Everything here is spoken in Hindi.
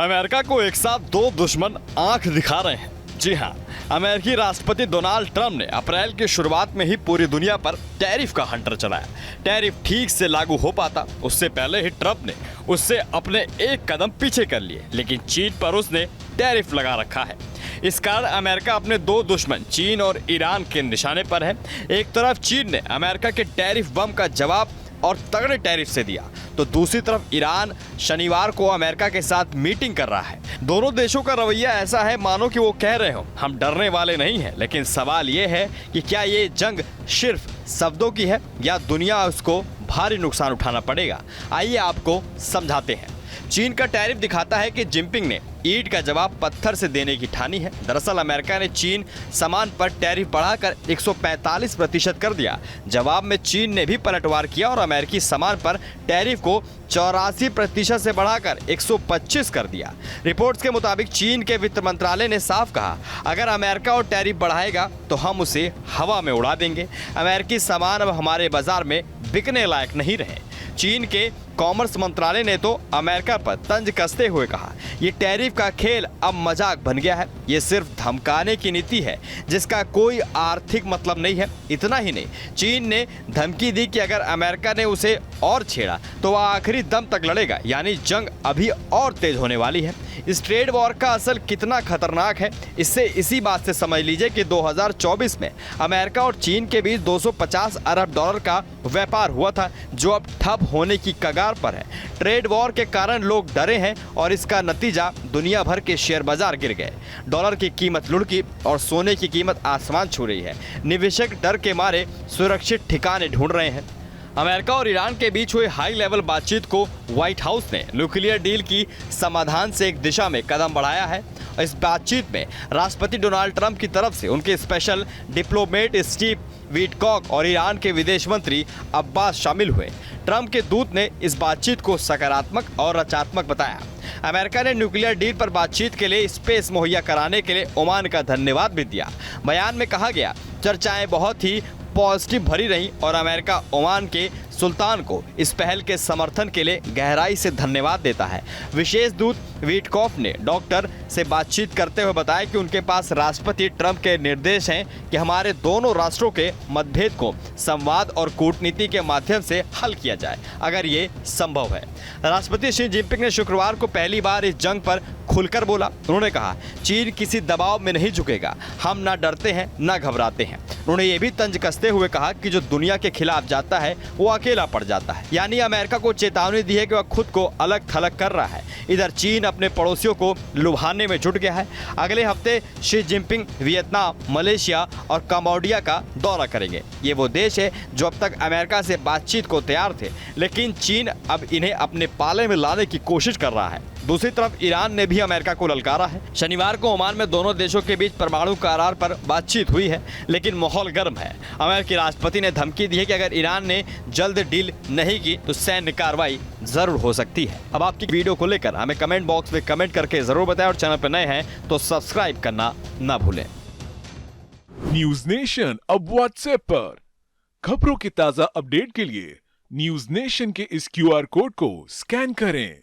अमेरिका को एक साथ दो दुश्मन आंख दिखा रहे हैं। जी हां, अमेरिकी राष्ट्रपति डोनाल्ड ट्रंप ने अप्रैल की शुरुआत में ही पूरी दुनिया पर टैरिफ का हंटर चलाया। टैरिफ ठीक से लागू हो पाता उससे पहले ही ट्रंप ने उससे अपने एक कदम पीछे कर लिए, लेकिन चीन पर उसने टैरिफ लगा रखा है। इस कारण अमेरिका अपने दो दुश्मन चीन और ईरान के निशाने पर है। एक तरफ चीन ने अमेरिका के टैरिफ बम का जवाब और तगड़े टैरिफ से दिया, तो दूसरी तरफ ईरान शनिवार को अमेरिका के साथ मीटिंग कर रहा है। दोनों देशों का रवैया ऐसा है मानो कि वो कह रहे हो हम डरने वाले नहीं हैं, लेकिन सवाल ये है कि क्या ये जंग सिर्फ शब्दों की है या दुनिया उसको भारी नुकसान उठाना पड़ेगा। आइए आपको समझाते हैं। चीन का टैरिफ दिखाता है कि जिनपिंग ने ईंट का जवाब पत्थर से देने की ठानी है। दरअसल अमेरिका ने चीन सामान पर टैरिफ बढ़ाकर 145% कर दिया। जवाब में चीन ने भी पलटवार किया और अमेरिकी सामान पर टैरिफ को 84% से बढ़ाकर 125 कर दिया। रिपोर्ट्स के मुताबिक चीन के वित्त मंत्रालय ने साफ कहा, अगर अमेरिका और टैरिफ बढ़ाएगा तो हम उसे हवा में उड़ा देंगे। अमेरिकी सामान अब हमारे बाजार में बिकने लायक नहीं रहे। चीन के कॉमर्स मंत्रालय ने तो अमेरिका पर तंज कसते हुए कहा, ये टैरिफ का खेल अब मजाक बन गया है। ये सिर्फ धमकाने की नीति है जिसका कोई आर्थिक मतलब नहीं है। इतना ही नहीं, चीन ने धमकी दी कि अगर अमेरिका ने उसे और छेड़ा तो वह आखिरी दम तक लड़ेगा, यानी जंग अभी और तेज होने वाली है। इस ट्रेड वॉर का असर कितना खतरनाक है इससे इसी बात से समझ लीजिए कि 2024 में अमेरिका और चीन के बीच 250 अरब डॉलर का व्यापार हुआ था, जो अब ठप होने की कगार पर है। ट्रेड वॉर के कारण लोग डरे हैं और इसका नतीजा दुनिया भर के शेयर बाजार गिर गए। डॉलर की कीमत लुढ़की और सोने की कीमत आसमान छू रही है। निवेशक डर के मारे सुरक्षित ठिकाने ढूंढ रहे हैं। अमेरिका और ईरान के बीच हुए हाई लेवल बातचीत को व्हाइट हाउस ने न्यूक्लियर डील की समाधान से एक दिशा में कदम बढ़ाया है। इस बातचीत में राष्ट्रपति डोनाल्ड ट्रंप की तरफ से उनके स्पेशल डिप्लोमेट स्टीव विटकॉक और ईरान के विदेश मंत्री अब्बास शामिल हुए। ट्रंप के दूत ने इस बातचीत को सकारात्मक और रचनात्मक बताया। अमेरिका ने न्यूक्लियर डील पर बातचीत के लिए स्पेस मुहैया कराने के लिए ओमान का धन्यवाद भी दिया। बयान में कहा गया, चर्चाएं बहुत ही पॉजिटिव भरी रही और अमेरिका ओमान के सुल्तान को इस पहल के समर्थन के लिए गहराई से धन्यवाद देता है। विशेष दूत विटकॉफ ने डॉक्टर से बातचीत करते हुए बताया कि उनके पास राष्ट्रपति ट्रंप के निर्देश हैं कि हमारे दोनों राष्ट्रों के मतभेद को संवाद और कूटनीति के माध्यम से हल किया जाए, अगर ये संभव है। राष्ट्रपति शी जिनपिंग ने शुक्रवार को पहली बार इस जंग पर खुलकर बोला। उन्होंने कहा, चीन किसी दबाव में नहीं झुकेगा, हम ना डरते हैं ना घबराते हैं। उन्होंने ये भी तंज कसते हुए कहा कि जो दुनिया के खिलाफ जाता है वो अकेला पड़ जाता है, यानी अमेरिका को चेतावनी दी है कि वह खुद को अलग थलग कर रहा है। इधर चीन अपने पड़ोसियों को लुभाने में जुट गया है। अगले हफ्ते शी जिनपिंग वियतनाम, मलेशिया और कंबोडिया का दौरा करेंगे। ये वो देश है जो अब तक अमेरिका से बातचीत को तैयार थे, लेकिन चीन अब इन्हें अपने पाले में लाने की कोशिश कर रहा है। दूसरी तरफ ईरान ने भी अमेरिका को ललकारा है। शनिवार को ओमान में दोनों देशों के बीच परमाणु करार पर बातचीत हुई है, लेकिन माहौल गर्म है। अमेरिकी राष्ट्रपति ने धमकी दी है कि अगर ईरान ने जल्द डील नहीं की तो सैन्य कार्रवाई जरूर हो सकती है। अब आपकी वीडियो को लेकर हमें कमेंट बॉक्स में कमेंट करके जरूर बताएं और चैनल पर नए हैं तो सब्सक्राइब करना ना भूलें। न्यूज नेशन अब व्हाट्सएप पर खबरों की ताजा अपडेट के लिए न्यूज नेशन के इस QR कोड को स्कैन करें।